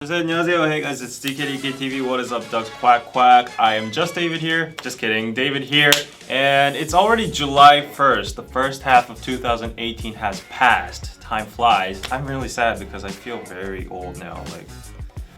안녕하세요. Hey guys, it's DKDKTV. What is up, ducks? Quack quack. I am just David here. Just kidding, David here. And it's already July 1st. The first half of 2018 has passed. Time flies. I'm really sad because I feel very old now.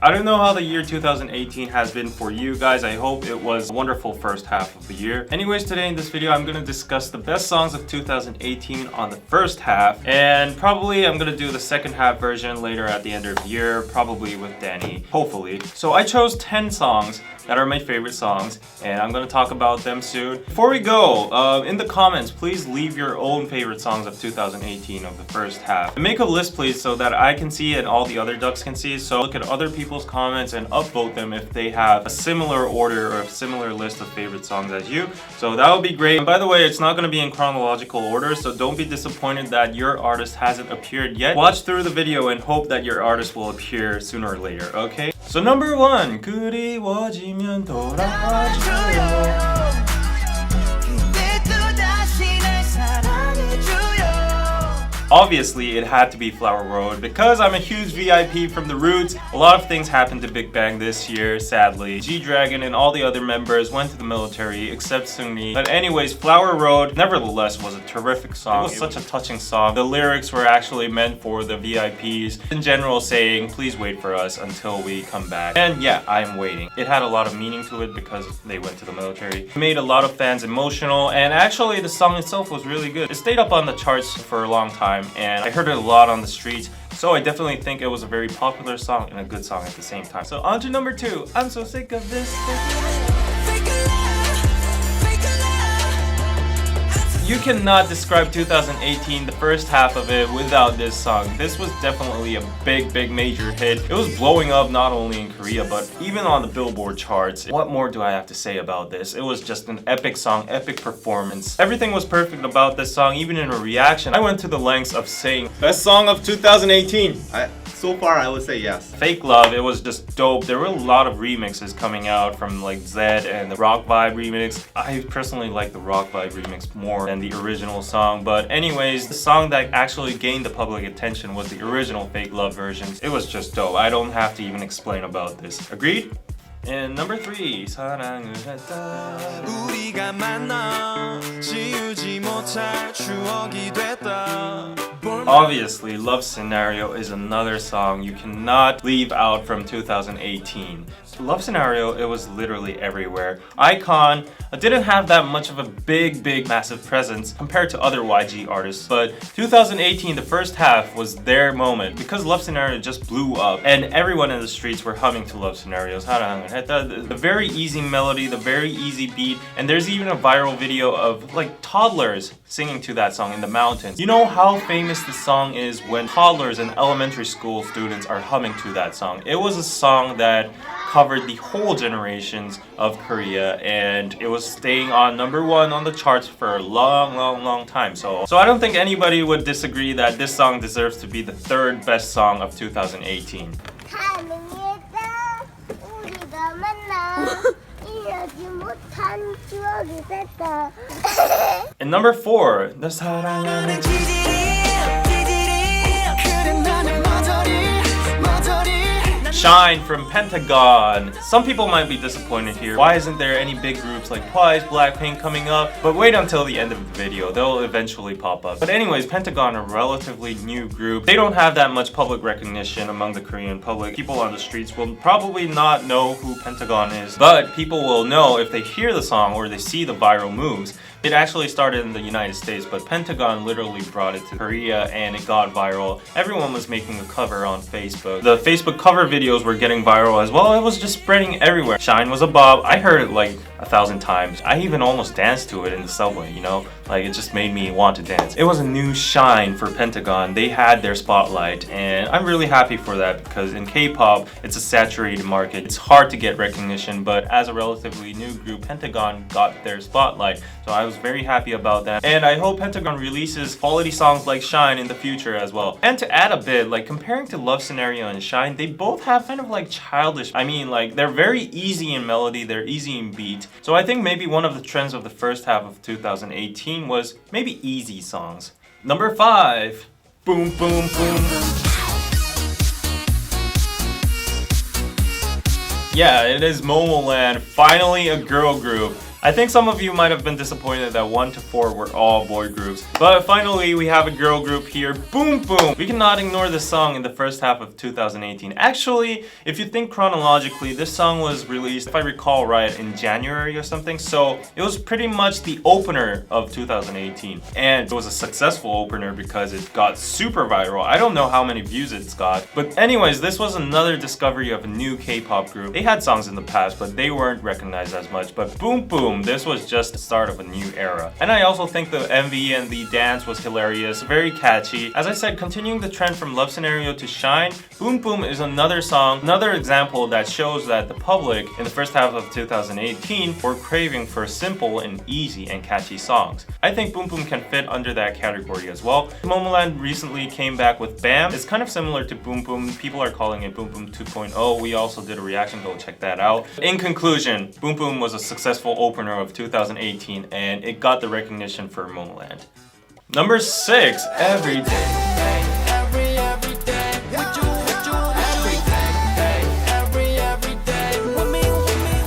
I don't know how the year 2018 has been for you guys. I hope it was a wonderful first half of the year. Anyways, today in this video, I'm gonna discuss the best songs of 2018 on the first half, and probably I'm gonna do the second half version later at the end of the year, probably with Danny, hopefully. So I chose 10 songs that are my favorite songs, and I'm gonna talk about them soon. Before we go, in the comments, please leave your own favorite songs of 2018 of the first half. And make a list, please, so that I can see and all the other ducks can see. So look at other people's comments and upvote them if they have a similar order or a similar list of favorite songs as you. So that would be great. And by the way, it's not gonna be in chronological order, so don't be disappointed that your artist hasn't appeared yet. Watch through the video and hope that your artist will appear sooner or later, okay? So number 1, 그리워지면 돌아와줘요. Obviously, it had to be Flower Road because I'm a huge VIP from the roots. A lot of things happened to Big Bang this year, sadly. G-Dragon and all the other members went to the military except Seungri. But anyways, Flower Road nevertheless was a terrific song. It was such a touching song. The lyrics were actually meant for the VIPs. In general, saying, please wait for us until we come back. And yeah, I'm waiting. It had a lot of meaning to it because they went to the military. It made a lot of fans emotional, and actually the song itself was really good. It stayed up on the charts for a long time, and I heard it a lot on the streets, so I definitely think it was a very popular song and a good song at the same time. So on to number 2, I'm so sick of this. You cannot describe 2018, the first half of it, without this song. This was definitely a big major hit. It was blowing up not only in Korea, but even on the Billboard charts. What more do I have to say about this? It was just an epic song, epic performance. Everything was perfect about this song, even in a reaction. I went to the lengths of saying, best song of 2018. So far, I would say yes. Fake Love, it was just dope. There were a lot of remixes coming out from like Zed and the Rock Vibe remix. I personally like the Rock Vibe remix more than the original song. But anyways, the song that actually gained the public attention was the original Fake Love versions. It was just dope. I don't have to even explain about this. Agreed? And number 3, 사랑을 했다. 우리가 만나 지우지 못할 추억이 됐다. Obviously, Love Scenario is another song you cannot leave out from 2018. Love Scenario, it was literally everywhere. iKON didn't have that much of a big massive presence compared to other YG artists, but 2018, the first half was their moment because Love Scenario just blew up and everyone in the streets were humming to Love Scenario's the very easy melody, the very easy beat, and there's even a viral video of like toddlers singing to that song in the mountains. You know how famous the song is when toddlers and elementary school students are humming to that song. It was a song that covered the whole generations of Korea, and it was staying on number 1 on the charts for a long time. So I don't think anybody would disagree that this song deserves to be the 3rd best song of 2018. And number 4, 내 사랑하는 Shine from Pentagon. Some people might be disappointed here. Why isn't there any big groups like Twice, Blackpink coming up? But wait until the end of the video. They'll eventually pop up. But anyways, Pentagon are a relatively new group. They don't have that much public recognition among the Korean public. People on the streets will probably not know who Pentagon is, but people will know if they hear the song or they see the viral moves. It actually started in the United States, but Pentagon literally brought it to Korea and it got viral. Everyone was making a cover on Facebook. The Facebook cover videos were getting viral as well. It was just spreading everywhere. Shine was a bop. I heard it like 1,000 times. I even almost danced to it in the subway, you know? Like, it just made me want to dance. It was a new shine for Pentagon. They had their spotlight, and I'm really happy for that because in K-pop, it's a saturated market. It's hard to get recognition, but as a relatively new group, Pentagon got their spotlight. So I was very happy about that. And I hope Pentagon releases quality songs like Shine in the future as well. And to add a bit, like comparing to Love Scenario and Shine, they both have kind of like childish, they're very easy in melody, they're easy in beat. So I think maybe one of the trends of the first half of 2018 was maybe easy songs. Number 5, Boom Boom Boom. Yeah, it is Momoland, finally a girl group. I think some of you might have been disappointed that 1 to 4 were all boy groups, but finally we have a girl group here, Boom Boom! We cannot ignore this song in the first half of 2018. Actually, if you think chronologically, this song was released, if I recall right, in January or something, so it was pretty much the opener of 2018. And it was a successful opener because it got super viral. I don't know how many views it's got, but anyways, this was another discovery of a new K-pop group. They had songs in the past, but they weren't recognized as much, but Boom Boom, this was just the start of a new era. And I also think the MV and the dance was hilarious, very catchy. As I said, continuing the trend from Love Scenario to Shine, Boom Boom is another song, another example that shows that the public in the first half of 2018 were craving for simple and easy and catchy songs. I think Boom Boom can fit under that category as well. Momoland recently came back with Bam. It's kind of similar to Boom Boom. People are calling it Boom Boom 2.0. We also did a reaction, go check that out. In conclusion, Boom Boom was a successful opener of 2018 and it got the recognition for Momoland. Number 6, Every Day.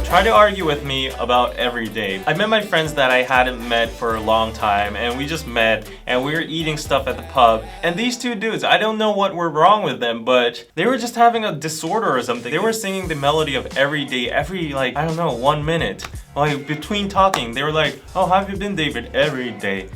Try to argue with me about Every Day. I met my friends that I hadn't met for a long time, and we just met and we were eating stuff at the pub, and these two dudes, I don't know what were wrong with them, but they were just having a disorder or something. They were singing the melody of Every Day every, like, I don't know, 1 minute. Like, between talking, they were like, oh, how have you been, David? Every day,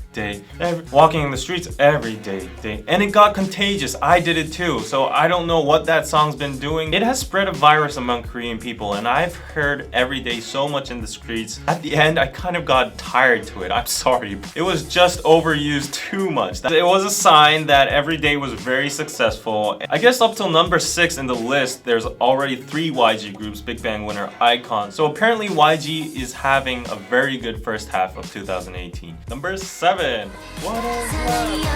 walking in the streets every day. And it got contagious. I did it too. So I don't know what that song's been doing. It has spread a virus among Korean people, and I've heard Every Day so much in the streets. At the end, I kind of got tired to it. I'm sorry. It was just overused too much. It was a sign that Every Day was very successful. I guess up till number 6 in the list, there's already 3 YG groups, Big Bang winner, iKON. So apparently YG is having a very good first half of 2018. Number 7. What is love?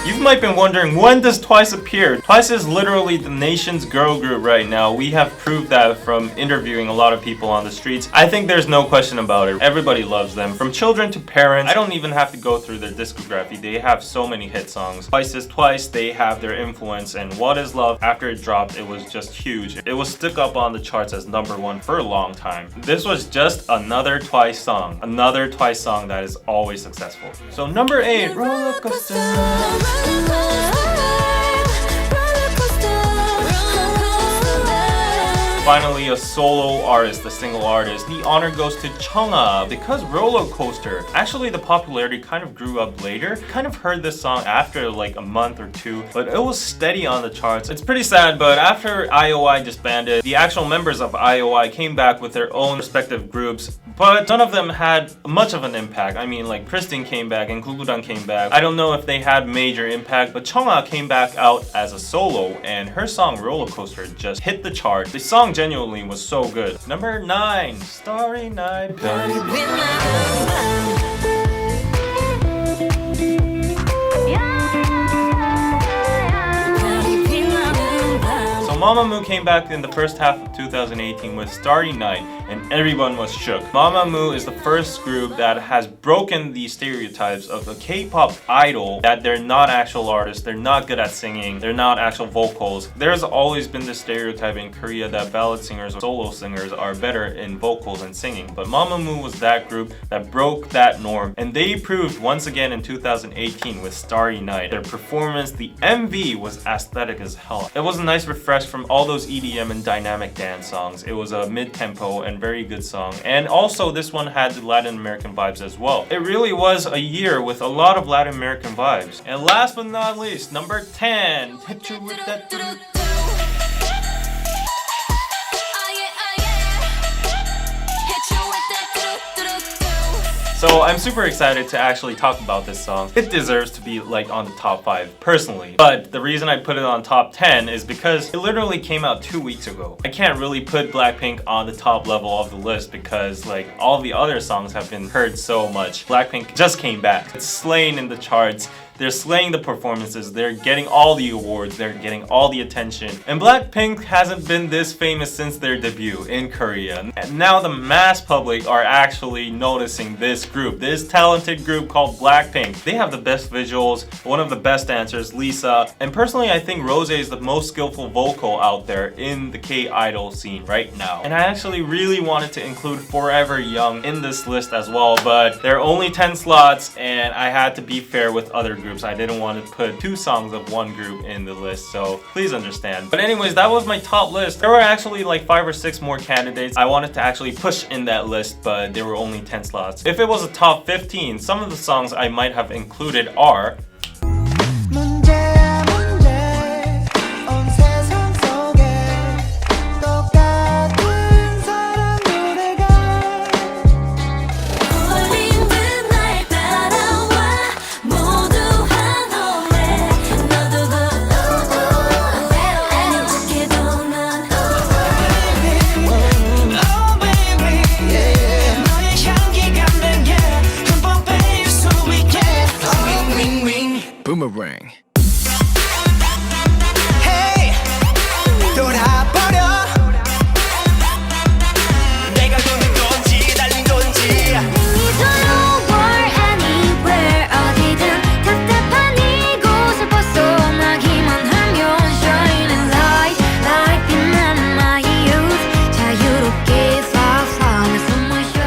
You might be wondering, when does Twice appear? Twice is literally the nation's girl group right now. We have proved that from interviewing a lot of people on the streets. I think there's no question about it. Everybody loves them, from children to parents. I don't even have to go through their discography. They have so many hit songs. Twice is Twice, they have their influence, and What is Love, after it dropped, it was just huge. It was stuck up on the charts as number 1 for a long time. This was just another Twice song. Another Twice song that is always successful. So number 8, Roller Coaster. Finally, a solo artist, a single artist. The honor goes to Chungha because Roller Coaster. Actually, the popularity kind of grew up later. Kind of heard this song after like a month or 2, but it was steady on the charts. It's pretty sad, but after IOI disbanded, the actual members of IOI came back with their own respective groups, but none of them had much of an impact. I mean, like Kristen came back and Gugudan came back. I don't know if they had major impact, but Chungha came back out as a solo, and her song Roller Coaster just hit the chart. The song genuinely was so good. Number 9, Starry Night, Baby. Mamamoo came back in the first half of 2018 with Starry Night, and everyone was shook. Mamamoo is the first group that has broken the stereotypes of a K-pop idol, that they're not actual artists, they're not good at singing, they're not actual vocals. There's always been this stereotype in Korea that ballad singers or solo singers are better in vocals and singing, but Mamamoo was that group that broke that norm, and they proved once again in 2018 with Starry Night. Their performance, the MV, was aesthetic as hell. It was a nice refresh from all those EDM and dynamic dance songs. It was a mid-tempo and very good song. And also this one had the Latin American vibes as well. It really was a year with a lot of Latin American vibes. And last but not least, number 10. Hit you with that. So I'm super excited to actually talk about this song. It deserves to be like on the top 5 personally. But the reason I put it on top 10 is because it literally came out 2 weeks ago. I can't really put Blackpink on the top level of the list because like all the other songs have been heard so much. Blackpink just came back. It's slaying in the charts. They're slaying the performances, they're getting all the awards, they're getting all the attention. And Blackpink hasn't been this famous since their debut in Korea. And now the mass public are actually noticing this group, this talented group called Blackpink. They have the best visuals, one of the best dancers, Lisa. And personally, I think Rose is the most skillful vocal out there in the K-idol scene right now. And I actually really wanted to include Forever Young in this list as well, but there are only 10 slots and I had to be fair with other groups. I didn't want to put 2 songs of one group in the list, so please understand. But anyways, that was my top list. There were actually like 5 or 6 more candidates I wanted to actually push in that list, but there were only 10 slots. If it was a top 15, some of the songs I might have included are Boomerang. Hey, 돌아버려. 내가 도는 건지 달린 건지. Where anywhere 어디든 답답한 이곳을 벗어나기만 하면 shining light like 빛나는 my youth 자유롭게 사상을 숨을 쉬어.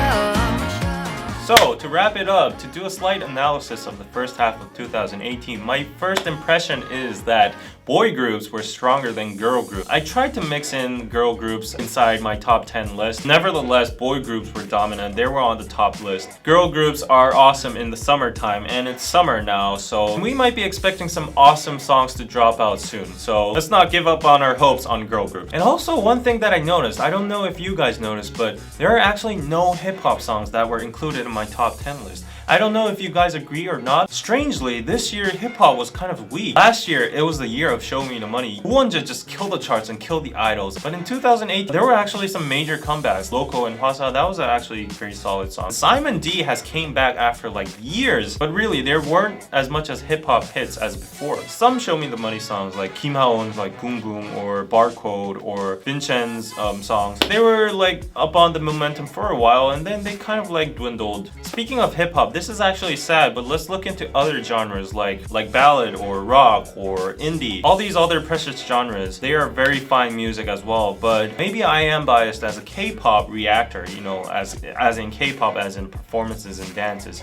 So, to wrap it up, to do a slight analysis of the first half of 2018, my first impression is that boy groups were stronger than girl groups. I tried to mix in girl groups inside my top 10 list. Nevertheless, boy groups were dominant. They were on the top list. Girl groups are awesome in the summertime, and it's summer now, so we might be expecting some awesome songs to drop out soon. So let's not give up on our hopes on girl groups. And also, one thing that I noticed, I don't know if you guys noticed, but there are actually no hip-hop songs that were included in my top 10 list. I don't know if you guys agree or not. Strangely, this year hip-hop was kind of weak. Last year, it was the year of Show Me the Money. Wonja just killed the charts and killed the idols. But in 2008, there were actually some major comebacks. Loco and Hwasa, that was actually a very solid song. Simon D has came back after like years, but really there weren't as much as hip-hop hits as before. Some Show Me the Money songs like Kim Ha-eun's like Boom Boom or Barcode or Vincent's songs, they were like up on the momentum for a while and then they kind of like dwindled. Speaking of hip-hop, this is actually sad, but let's look into other genres like ballad or rock or indie. All these other precious genres, they are very fine music as well, but maybe I am biased as a K-pop reactor, you know, as in K-pop as in performances and dances.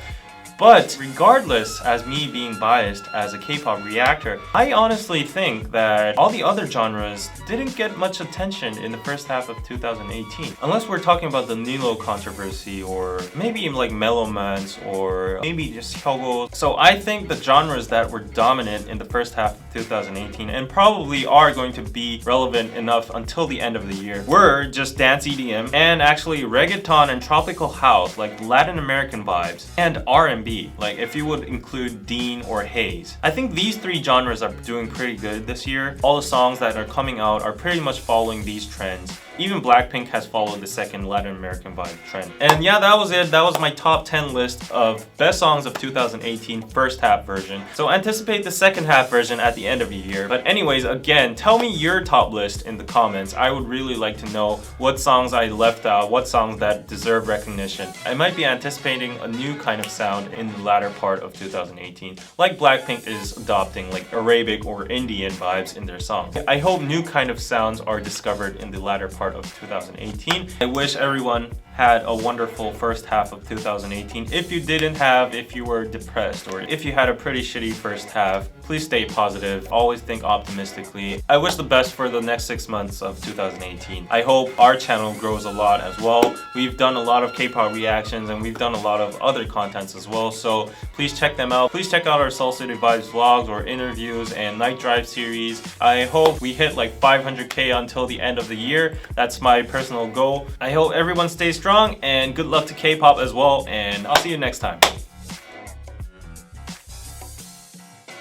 But regardless, as me being biased as a K-pop reactor, I honestly think that all the other genres didn't get much attention in the first half of 2018. Unless we're talking about the Nilo controversy or maybe even like Mellowmans or maybe just Hyogo. So I think the genres that were dominant in the first half of 2018 and probably are going to be relevant enough until the end of the year were just dance EDM and actually reggaeton and tropical house, like Latin American vibes, and R&B. Like if you would include Dean or Hayes. I think these 3 genres are doing pretty good this year. All the songs that are coming out are pretty much following these trends. Even Blackpink has followed the second Latin American vibe trend. And yeah, that was it. That was my top 10 list of best songs of 2018 first half version. So anticipate the second half version at the end of the year. But anyways, again, tell me your top list in the comments. I would really like to know what songs I left out, what songs that deserve recognition. I might be anticipating a new kind of sound in the latter part of 2018, like Blackpink is adopting like Arabic or Indian vibes in their songs. I hope new kind of sounds are discovered in the latter part of 2018. I wish everyone had a wonderful first half of 2018. If you didn't have, if you were depressed, or if you had a pretty shitty first half, please stay positive. Always think optimistically. I wish the best for the next 6 months of 2018. I hope our channel grows a lot as well. We've done a lot of K-pop reactions and we've done a lot of other contents as well, so please check them out. Please check out our Seoul City Vibes vlogs or interviews and night drive series. I hope we hit like 500k until the end of the year. That's my personal goal. I hope everyone stays strong and good luck to K-pop as well, and I'll see you next time.